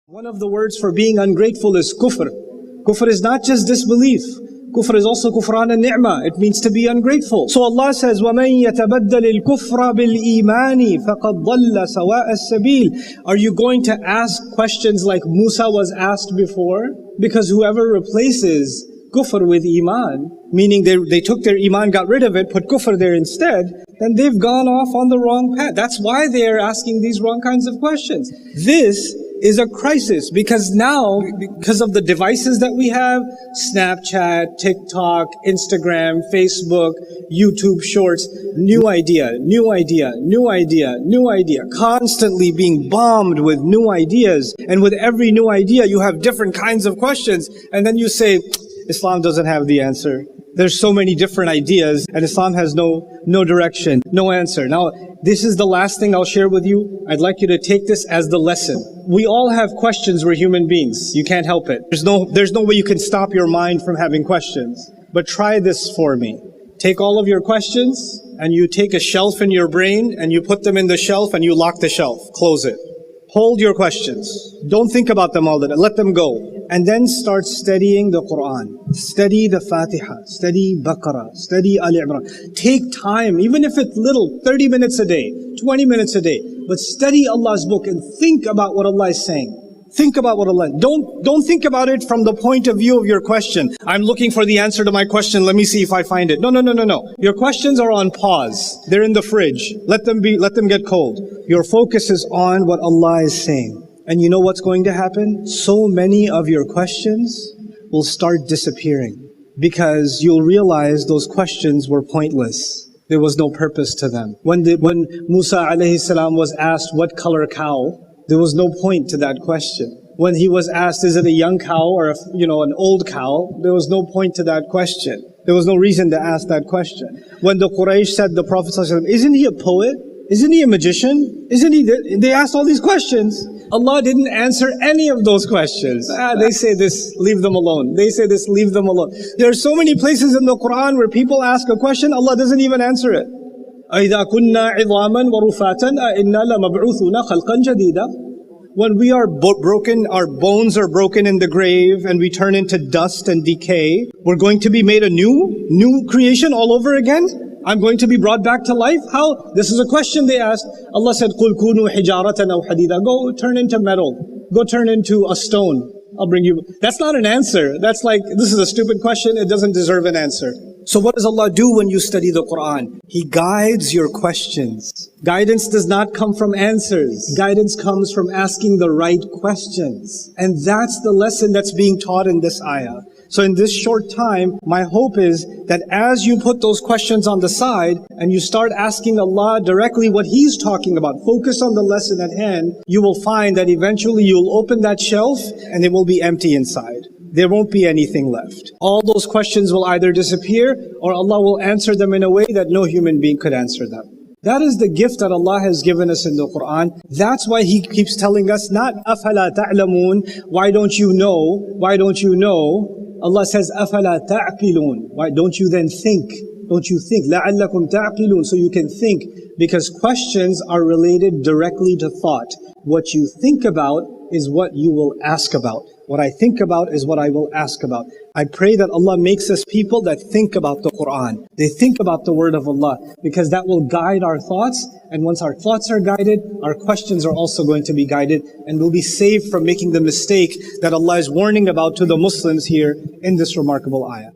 One of the words for being ungrateful is kufr. Kufr is not just disbelief. Kufr is also kufran al-ni'mah. It means to be ungrateful. So Allah says, وَمَن يَتَبَدَّلِ الْكُفْرَ بِالْإِيمَانِ فَقَدْ ضَلَّ سَوَاءَ السَّبِيلِ. Are you going to ask questions like Musa was asked before? Because whoever replaces kufr with iman, meaning they took their iman, got rid of it, put kufr there instead, then they've gone off on the wrong path. That's why they are asking these wrong kinds of questions. This is a crisis because now, because of the devices that we have, Snapchat, TikTok, Instagram, Facebook, YouTube Shorts, new idea, constantly being bombed with new ideas. And with every new idea, you have different kinds of questions. And then you say, Islam doesn't have the answer. There's so many different ideas and Islam has no direction, no answer. Now, this is the last thing I'll share with you. I'd like you to take this as the lesson. We all have questions. We're human beings. You can't help it. There's no way you can stop your mind from having questions. But try this for me. Take all of your questions and you take a shelf in your brain and you put them in the shelf and you lock the shelf. Close it. Hold your questions. Don't think about them all the time. Let them go. And then start studying the Quran. Study the Fatiha. Study Baqarah. Study Ali Imran. Take time, even if it's little, 30 minutes a day, 20 minutes a day. But study Allah's book and think about what Allah is saying. Think about what Allah... Don't think about it from the point of view of your question. I'm looking for the answer to my question. Let me see if I find it. No. Your questions are on pause. They're in the fridge. Let them get cold. Your focus is on what Allah is saying. And you know what's going to happen? So many of your questions will start disappearing because you'll realize those questions were pointless. There was no purpose to them. When Musa alayhi salam was asked what color cow, there was no point to that question. When he was asked, is it a young cow or an old cow? There was no point to that question. There was no reason to ask that question. When the Quraysh said the Prophet ﷺ, isn't he a poet? Isn't he a magician? They asked all these questions. Allah didn't answer any of those questions. They say this, leave them alone. They say this, leave them alone. There are so many places in the Quran where people ask a question, Allah doesn't even answer it. أَإِذَا كُنَّا عِظَامًا وَرُفَاتًا أَإِنَّا لَمَبْعُوثُونَ خَلْقًا جَدِيدًا. When we are broken, our bones are broken in the grave and we turn into dust and decay, we're going to be made a new creation all over again? I'm going to be brought back to life? How? This is a question they asked. Allah said, قُلْ كُونُوا حِجَارَةً أَوْ حَدِيدًا. Go turn into metal. Go turn into a stone. I'll bring you. That's not an answer. That's like, this is a stupid question. It doesn't deserve an answer. So what does Allah do when you study the Quran? He guides your questions. Guidance does not come from answers. Guidance comes from asking the right questions. And that's the lesson that's being taught in this ayah. So in this short time, my hope is that as you put those questions on the side and you start asking Allah directly what He's talking about, focus on the lesson at hand, you will find that eventually you'll open that shelf and it will be empty inside. There won't be anything left. All those questions will either disappear or Allah will answer them in a way that no human being could answer them. That is the gift that Allah has given us in the Quran. That's why He keeps telling us, not أَفَلَا تَعْلَمُونَ, why don't you know? Why don't you know? Allah says, أَفَلَا تَعْقِلُونَ, why don't you then think? Don't you think? لَعَلَّكُمْ تَعْقِلُونَ, so you can think. Because questions are related directly to thought. What you think about is what you will ask about. What I think about is what I will ask about. I pray that Allah makes us people that think about the Quran. They think about the word of Allah because that will guide our thoughts. And once our thoughts are guided, our questions are also going to be guided and we'll be saved from making the mistake that Allah is warning about to the Muslims here in this remarkable ayah.